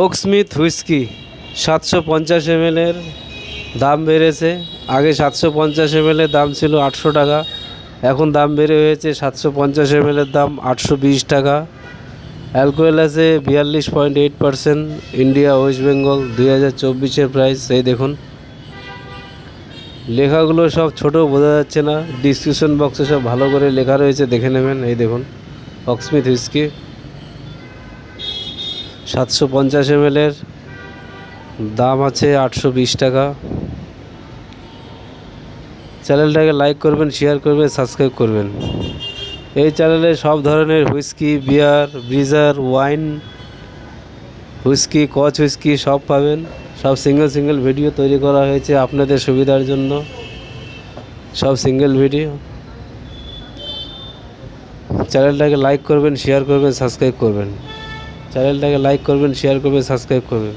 Oaksmith whisky 750 ml এর দাম বেড়েছে। আগে 750 ml এর দাম ছিল 800 টাকা, এখন দাম বেড়ে হয়েছে 750 ml এর দাম 820 টাকা। অ্যালকোহল আছে 42.8%। ইন্ডিয়া ওয়েস্ট বেঙ্গল 2024-এর প্রাইস। এই দেখুন লেখাগুলো সব ছোট, বোঝা যাচ্ছে না। ডিসক্রিপশন বক্সে সব ভালো করে লেখা রয়েছে, দেখে নেবেন। এই দেখুন ওকস্মিথ হুইস্কি 750 ml এর দাম আছে 820 টাকা। চ্যানেলটাকে লাইক করবেন, শেয়ার করবেন, সাবস্ক্রাইব করবেন। এই চ্যানেলে সব ধরনের হুইস্কি, বিয়ার, ব্রিজার, ওয়াইন, হুইস্কি, কচ হুইস্কি সব পাবেন। সব সিঙ্গেল সিঙ্গেল ভিডিও তৈরি করা হয়েছে আপনাদের সুবিধার জন্য, সব সিঙ্গেল ভিডিও। চ্যানেলটাকে লাইক করবেন, শেয়ার করবেন, সাবস্ক্রাইব করবেন। চ্যানেলটাকে লাইক করবেন, শেয়ার করবেন, সাবস্ক্রাইব করবেন।